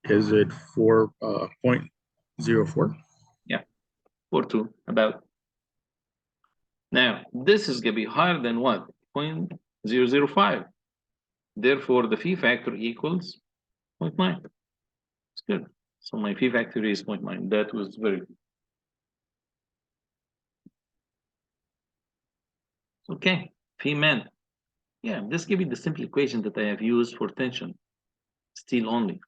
Is it 4.04? 4.2, about. Now, this is going to be higher than what? 0.005. Therefore, the phi factor equals 0.9. It's good. So my phi factor is 0.9. That was very good. Okay, phi man. Yeah, this gives me the simple equation that I have used for tension. Steel only.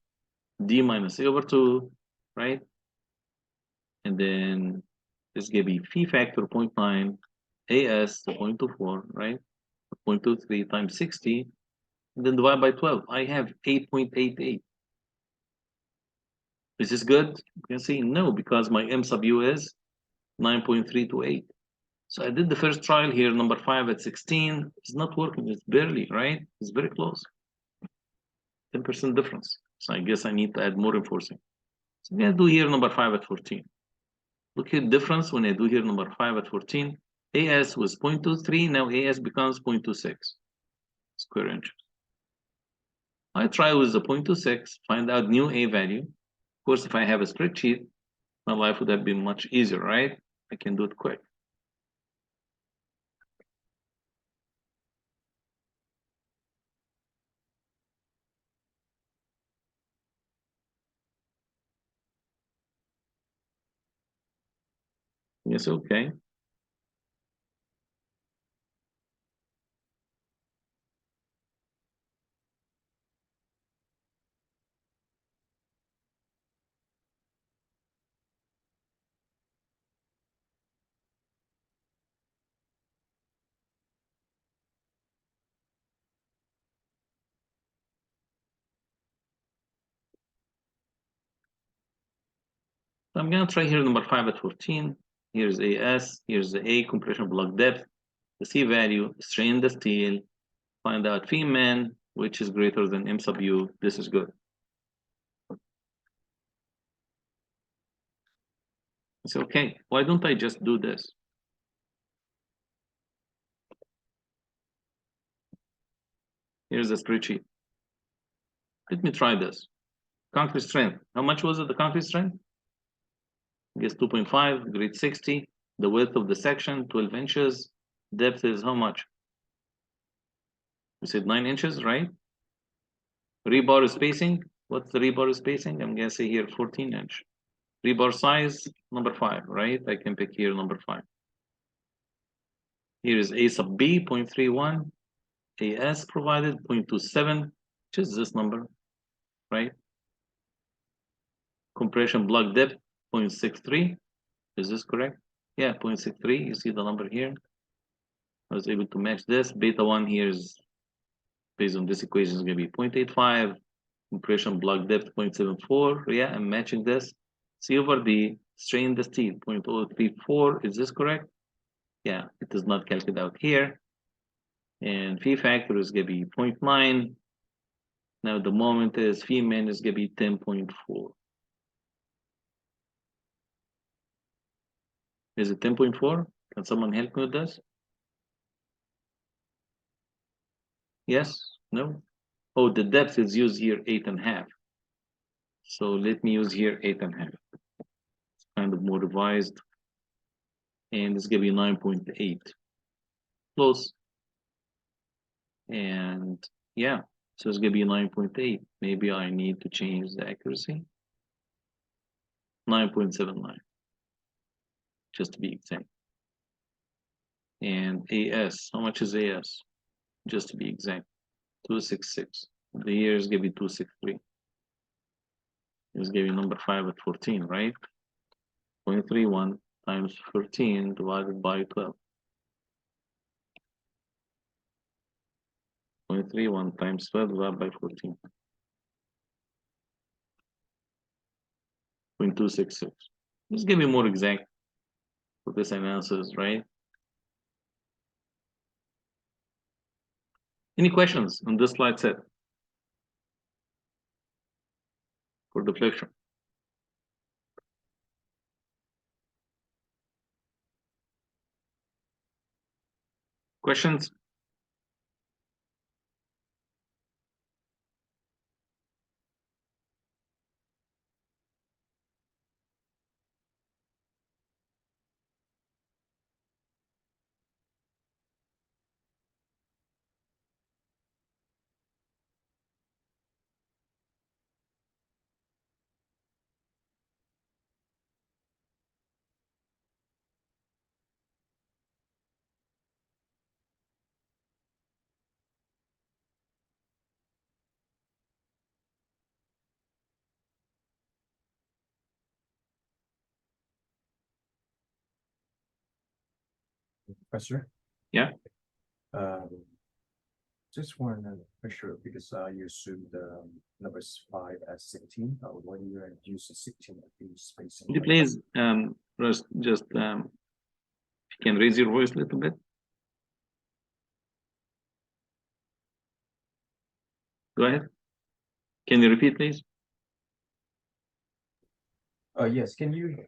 D minus A over 2, right? And then this give me phi factor 0.9, AS 0.24, right? 0.23 times 60, and then divide by 12. I have 8.88. Is this good? You can see no, because my M sub U is 9.328. So I did the first trial here, number 5 at 16. It's not working. It's barely, right? It's very close. 10% difference. So I guess I need to add more reinforcing. So I'm going to do here number 5 at 14. Look at the difference when I do here number 5 at 14. AS was 0.23. Now AS becomes 0.26 square inches. I try with the 0.26, find out new A value. Of course, if I have a spreadsheet, my life would have been much easier, right? I can do it quick. Yes, okay. So I'm going to try here number 5 at 14. Here's AS, here's the A compression block depth, the C value, strain the steel, find out phi man, which is greater than M sub U. This is good. It's okay. Why don't I just do this? Here's the spreadsheet. Let me try this. Concrete strength. How much was it, the concrete strength? I guess 2.5, grade 60. The width of the section, 12 inches. Depth is how much? We said 9 inches, right? Rebar spacing. What's the rebar spacing? I'm going to say here 14 inch. Rebar size, number 5, right? I can pick here number 5. Here is A sub B, 0.31. AS provided, 0.27, which is this number, right? Compression block depth, 0.63. Is this correct? Yeah, 0.63. You see the number here. I was able to match this. Beta 1 here is, based on this equation, is going to be 0.85. Compression block depth 0.74. Yeah, I'm matching this. C over D, strain the steel 0.034. Is this correct? Yeah, it is not calculated out here. And phi factor is going to be 0.9. Now the moment is phi min is going to be 10.4. Is it 10.4? Can someone help me with this? Yes? No? Oh, the depth is used here 8.5. So let me use here 8.5. It's kind of more revised. And it's going to be 9.8. Close. And yeah, So it's gonna be 9.8. Maybe I need to change the accuracy. 9.79, just to be exact. And AS, how much is AS? Just to be exact, 266. The year is gonna be 263. It's gonna be number 5 at 14, right? 0.31 times 14 divided by 12. 0.31 times 12 divided by 14. 0.266. This is gonna be more exact for this analysis, right? Any questions on this slide set for deflection? Questions? Professor? Yeah. Just want to make sure because you assumed numbers 5 as 16. When you use the 16 at the spacing. Could you please first just if you can raise your voice a little bit? Go ahead. Can you repeat, please? Yes. Can you?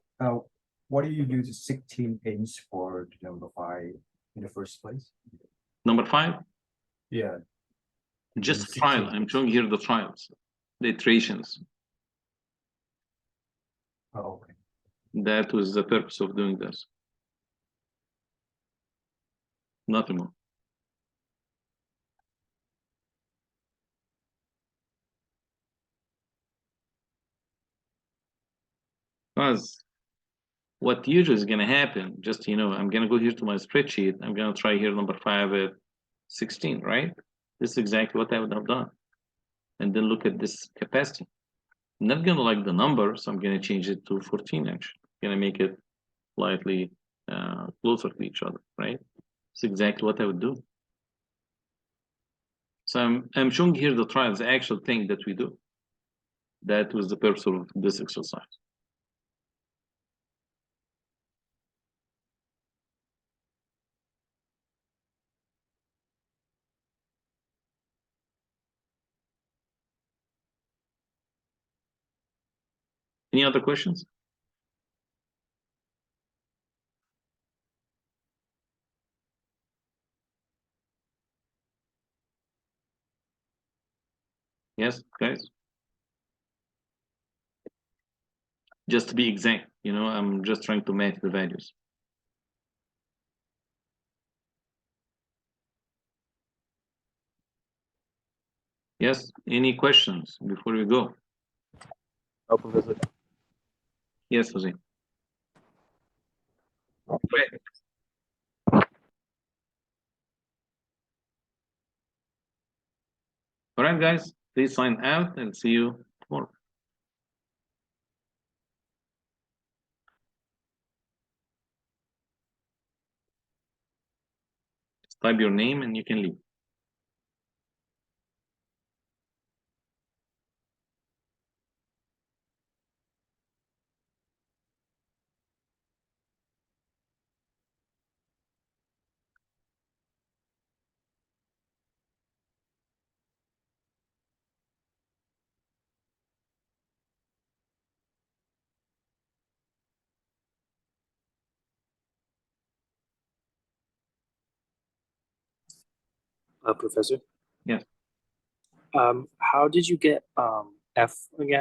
What do you use 16 inch for the number 5 in the first place? Number 5. Yeah. Just Use trial. 16. I'm showing here the trials, the iterations. Oh, okay. That was the purpose of doing this. Nothing more. Because what usually is going to happen, just, I'm going to go here to my spreadsheet. I'm going to try here number 5 at 16, right? This is exactly what I would have done. And then look at this capacity. I'm not going to like the number, so I'm going to change it to 14 actually. I'm going to make it slightly closer to each other, right? It's exactly what I would do. So I'm showing here the trials, the actual thing that we do. That was the purpose of this exercise. Any other questions? Yes, guys? Just to be exact, I'm just trying to match the values. Yes, any questions before we go? Oh, Professor. Yes, Jose. Great. All right, guys, please sign out and see you tomorrow. Just type your name and you can leave. Professor? Yes. How did you get F again?